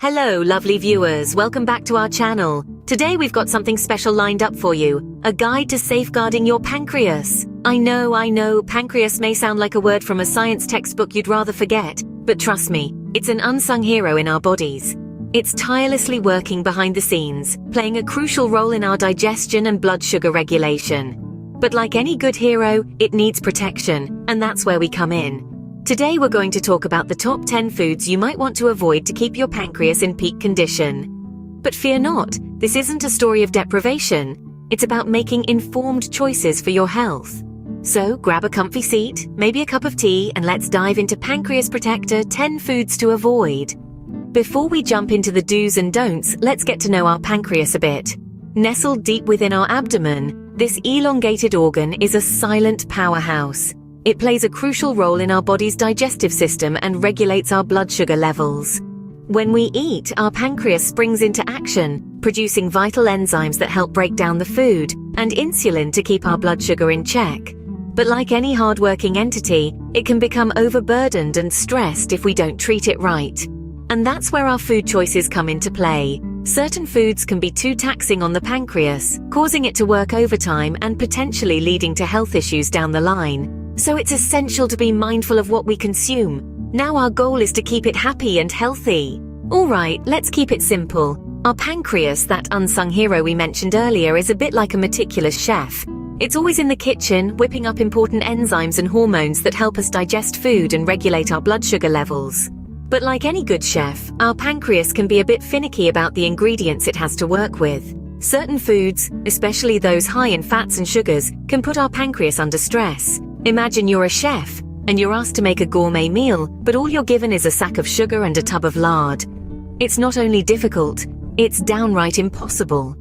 Hello, lovely viewers. Welcome back to our channel. Today we've got something special lined up for you. A guide to safeguarding your pancreas. I know, pancreas may sound like a word from a science textbook you'd rather forget, but trust me, it's an unsung hero in our bodies. It's tirelessly working behind the scenes, playing a crucial role in our digestion and blood sugar regulation. But like any good hero, it needs protection, and that's where we come in. Today we're going to talk about the top 10 foods you might want to avoid to keep your pancreas in peak condition. But fear not, this isn't a story of deprivation. It's about making informed choices for your health. So grab a comfy seat, maybe a cup of tea, and let's dive into Pancreas Protector 10 foods to avoid. Before we jump into the do's and don'ts, let's get to know our pancreas a bit. Nestled deep within our abdomen, this elongated organ is a silent powerhouse. It plays a crucial role in our body's digestive system and regulates our blood sugar levels. When we eat, our pancreas springs into action, producing vital enzymes that help break down the food, and insulin to keep our blood sugar in check. But like any hard-working entity, it can become overburdened and stressed if we don't treat it right. And that's where our food choices come into play. Certain foods can be too taxing on the pancreas, causing it to work overtime and potentially leading to health issues down the line. So it's essential to be mindful of what we consume. Now our goal is to keep it happy and healthy. Alright, let's keep it simple. Our pancreas, that unsung hero we mentioned earlier, is a bit like a meticulous chef. It's always in the kitchen, whipping up important enzymes and hormones that help us digest food and regulate our blood sugar levels. But like any good chef, our pancreas can be a bit finicky about the ingredients it has to work with. Certain foods, especially those high in fats and sugars, can put our pancreas under stress. Imagine you're a chef, and you're asked to make a gourmet meal, but all you're given is a sack of sugar and a tub of lard. It's not only difficult, it's downright impossible.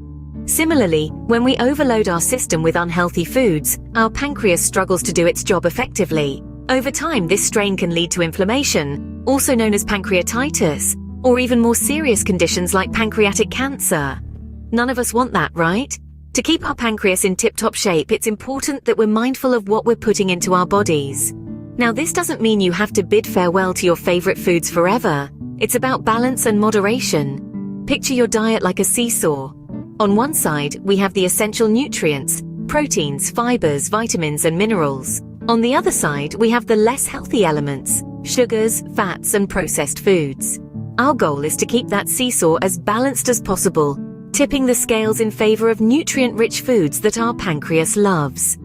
Similarly, when we overload our system with unhealthy foods, our pancreas struggles to do its job effectively. Over time, this strain can lead to inflammation, also known as pancreatitis, or even more serious conditions like pancreatic cancer. None of us want that, right? To keep our pancreas in tip-top shape, it's important that we're mindful of what we're putting into our bodies. Now, this doesn't mean you have to bid farewell to your favorite foods forever. It's about balance and moderation. Picture your diet like a seesaw. On one side, we have the essential nutrients, proteins, fibers, vitamins, and minerals. On the other side, we have the less healthy elements, sugars, fats, and processed foods. Our goal is to keep that seesaw as balanced as possible, tipping the scales in favor of nutrient-rich foods that our pancreas loves.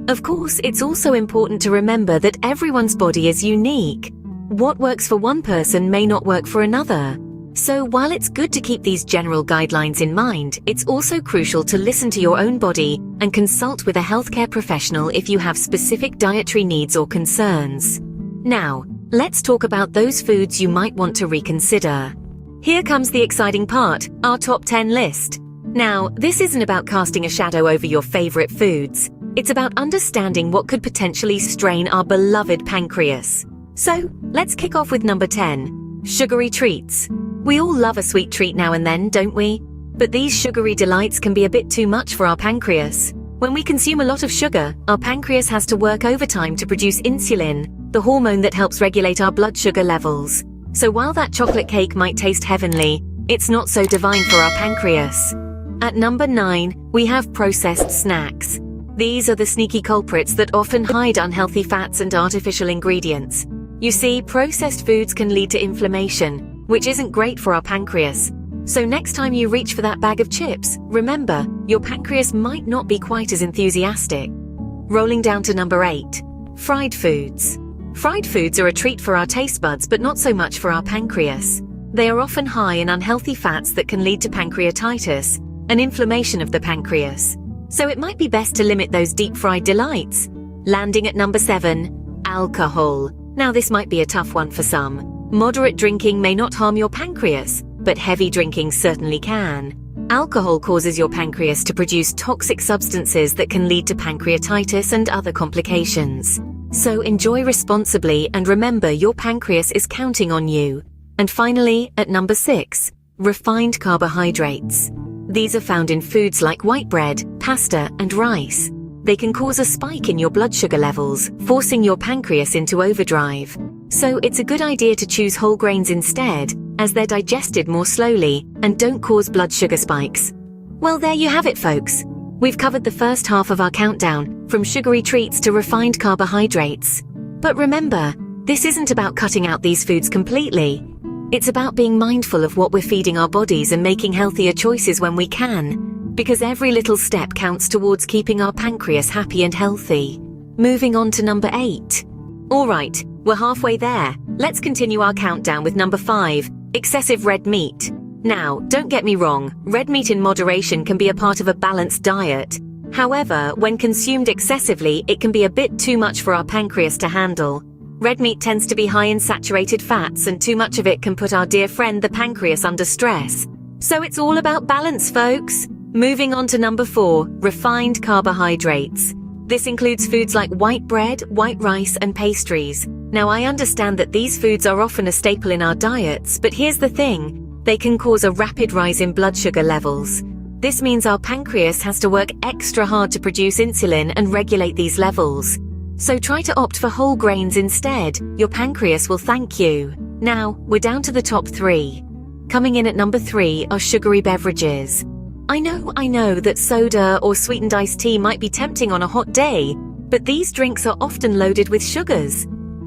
Of course, it's also important to remember that everyone's body is unique. What works for one person may not work for another. So while it's good to keep these general guidelines in mind, it's also crucial to listen to your own body and consult with a healthcare professional if you have specific dietary needs or concerns. Now, let's talk about those foods you might want to reconsider. Here comes the exciting part, our top 10 list. Now, this isn't about casting a shadow over your favorite foods. It's about understanding what could potentially strain our beloved pancreas. So, let's kick off with number 10, sugary treats. We all love a sweet treat now and then, don't we? But these sugary delights can be a bit too much for our pancreas. When we consume a lot of sugar, our pancreas has to work overtime to produce insulin, the hormone that helps regulate our blood sugar levels. So while that chocolate cake might taste heavenly, it's not so divine for our pancreas. At number 9, we have processed snacks. These are the sneaky culprits that often hide unhealthy fats and artificial ingredients. You see, processed foods can lead to inflammation, which isn't great for our pancreas. So next time you reach for that bag of chips, remember, your pancreas might not be quite as enthusiastic. Rolling down to number 8, fried foods. Fried foods are a treat for our taste buds, but not so much for our pancreas. They are often high in unhealthy fats that can lead to pancreatitis, an inflammation of the pancreas. So it might be best to limit those deep-fried delights. Landing at number 7, alcohol. Now this might be a tough one for some. Moderate drinking may not harm your pancreas, but heavy drinking certainly can. Alcohol causes your pancreas to produce toxic substances that can lead to pancreatitis and other complications. So enjoy responsibly and remember your pancreas is counting on you. And finally, at number 6, refined carbohydrates. These are found in foods like white bread, pasta, and rice. They can cause a spike in your blood sugar levels, forcing your pancreas into overdrive. So it's a good idea to choose whole grains instead, as they're digested more slowly and don't cause blood sugar spikes. Well, there you have it, folks. We've covered the first half of our countdown, from sugary treats to refined carbohydrates. But remember, this isn't about cutting out these foods completely. It's about being mindful of what we're feeding our bodies and making healthier choices when we can, because every little step counts towards keeping our pancreas happy and healthy. Moving on to number 8. Alright, we're halfway there. Let's continue our countdown with number 5, excessive red meat. Now, don't get me wrong, red meat in moderation can be a part of a balanced diet. However, when consumed excessively, it can be a bit too much for our pancreas to handle. Red meat tends to be high in saturated fats, and too much of it can put our dear friend the pancreas under stress. So it's all about balance, folks. Moving on to number 4, refined carbohydrates. This includes foods like white bread, white rice, and pastries. Now, I understand that these foods are often a staple in our diets, but here's the thing. They can cause a rapid rise in blood sugar levels. This means our pancreas has to work extra hard to produce insulin and regulate these levels. So try to opt for whole grains instead. Your pancreas will thank you. Now, we're down to the top 3. Coming in at number 3 are sugary beverages. I know that soda or sweetened iced tea might be tempting on a hot day, but these drinks are often loaded with sugars.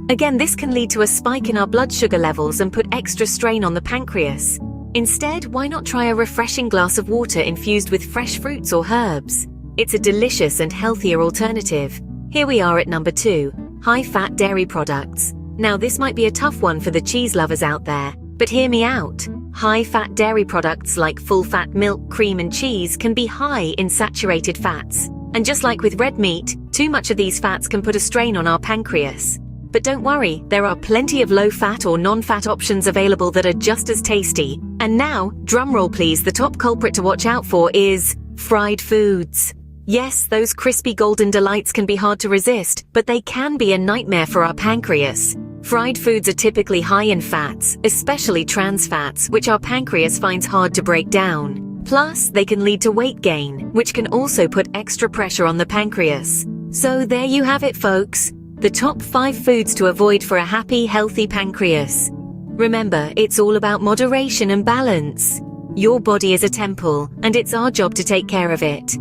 Again, this can lead to a spike in our blood sugar levels and put extra strain on the pancreas. Instead, why not try a refreshing glass of water infused with fresh fruits or herbs? It's a delicious and healthier alternative. Here we are at number 2, high-fat dairy products. Now, this might be a tough one for the cheese lovers out there, but hear me out. High-fat dairy products like full-fat milk, cream, and cheese can be high in saturated fats. And just like with red meat, too much of these fats can put a strain on our pancreas. But don't worry, there are plenty of low-fat or non-fat options available that are just as tasty. And now, drumroll please, the top culprit to watch out for is fried foods. Yes, those crispy golden delights can be hard to resist, but they can be a nightmare for our pancreas. Fried foods are typically high in fats, especially trans fats, which our pancreas finds hard to break down. Plus, they can lead to weight gain, which can also put extra pressure on the pancreas. So there you have it, folks. The top 5 foods to avoid for a happy, healthy pancreas. Remember, it's all about moderation and balance. Your body is a temple, and it's our job to take care of it.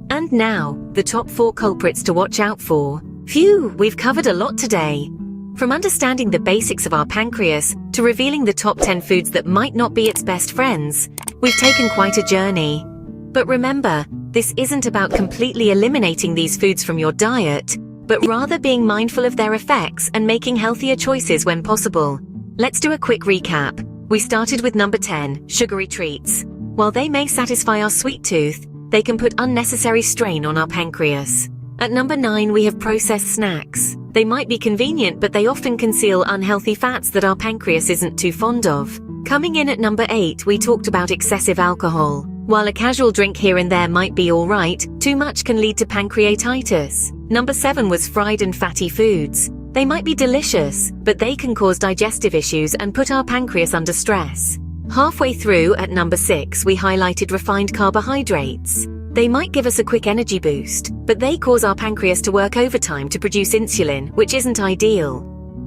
And now, the top 4 culprits to watch out for. Phew, we've covered a lot today. From understanding the basics of our pancreas to revealing the top 10 foods that might not be its best friends, we've taken quite a journey. But remember, this isn't about completely eliminating these foods from your diet, but rather being mindful of their effects and making healthier choices when possible. Let's do a quick recap. We started with number 10, sugary treats. While they may satisfy our sweet tooth, they can put unnecessary strain on our pancreas. At number 9, we have processed snacks. They might be convenient, but they often conceal unhealthy fats that our pancreas isn't too fond of. Coming in at number 8, we talked about excessive alcohol. While a casual drink here and there might be alright, too much can lead to pancreatitis. Number 7 was fried and fatty foods. They might be delicious, but they can cause digestive issues and put our pancreas under stress. Halfway through, at number 6, we highlighted refined carbohydrates. They might give us a quick energy boost, but they cause our pancreas to work overtime to produce insulin, which isn't ideal.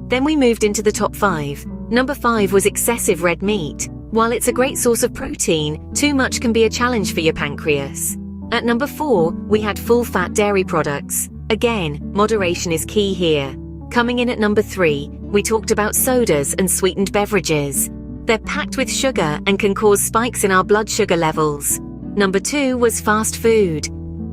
Then we moved into the top 5. Number 5 was excessive red meat. While it's a great source of protein, too much can be a challenge for your pancreas. At number 4, we had full-fat dairy products. Again, moderation is key here. Coming in at number 3, we talked about sodas and sweetened beverages. They're packed with sugar and can cause spikes in our blood sugar levels. Number 2 was fast food.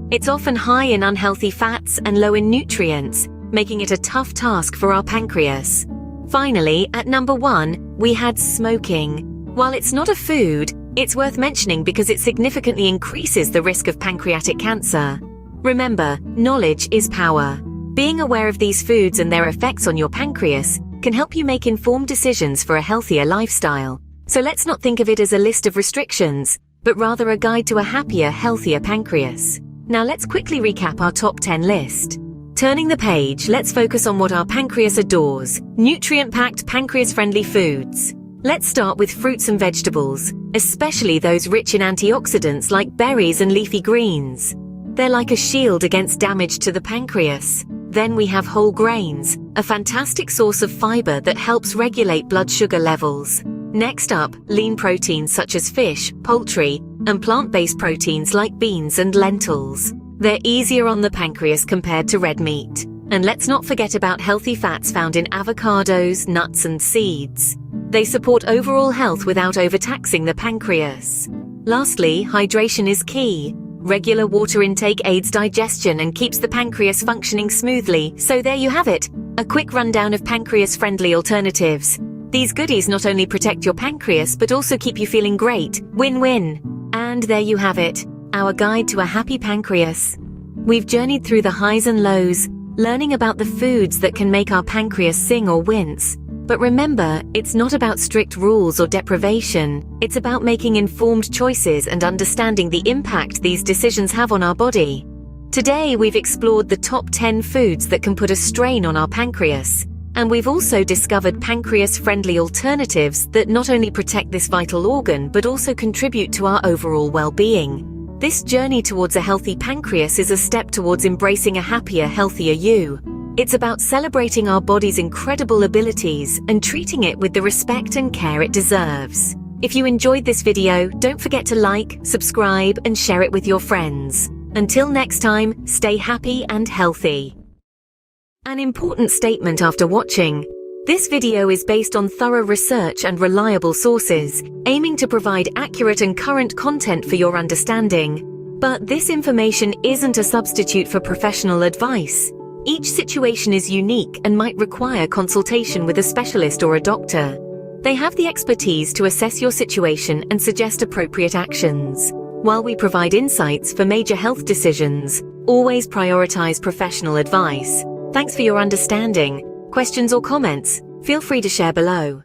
It's often high in unhealthy fats and low in nutrients, making it a tough task for our pancreas. Finally, at number 1, we had smoking. While it's not a food, it's worth mentioning because it significantly increases the risk of pancreatic cancer. Remember, knowledge is power. Being aware of these foods and their effects on your pancreas can help you make informed decisions for a healthier lifestyle. So let's not think of it as a list of restrictions, but rather a guide to a happier, healthier pancreas. Now let's quickly recap our top 10 list. Turning the page, let's focus on what our pancreas adores: nutrient-packed, pancreas-friendly foods. Let's start with fruits and vegetables, especially those rich in antioxidants like berries and leafy greens. They're like a shield against damage to the pancreas. Then we have whole grains, a fantastic source of fiber that helps regulate blood sugar levels. Next up, lean proteins such as fish, poultry, and plant-based proteins like beans and lentils. They're easier on the pancreas compared to red meat. And let's not forget about healthy fats found in avocados, nuts, and seeds. They support overall health without overtaxing the pancreas. Lastly, hydration is key. Regular water intake aids digestion and keeps the pancreas functioning smoothly. So there you have it, a quick rundown of pancreas-friendly alternatives. These goodies not only protect your pancreas but also keep you feeling great. Win-win. And there you have it, our guide to a happy pancreas. We've journeyed through the highs and lows, learning about the foods that can make our pancreas sing or wince. But remember, it's not about strict rules or deprivation. It's about making informed choices and understanding the impact these decisions have on our body. Today, we've explored the top 10 foods that can put a strain on our pancreas. And we've also discovered pancreas-friendly alternatives that not only protect this vital organ, but also contribute to our overall well-being. This journey towards a healthy pancreas is a step towards embracing a happier, healthier you. It's about celebrating our body's incredible abilities and treating it with the respect and care it deserves. If you enjoyed this video, don't forget to like, subscribe, and share it with your friends. Until next time, stay happy and healthy. An important statement after watching. This video is based on thorough research and reliable sources, aiming to provide accurate and current content for your understanding. But this information isn't a substitute for professional advice. Each situation is unique and might require consultation with a specialist or a doctor. They have the expertise to assess your situation and suggest appropriate actions. While we provide insights for major health decisions, always prioritize professional advice. Thanks for your understanding. Questions or comments? Feel free to share below.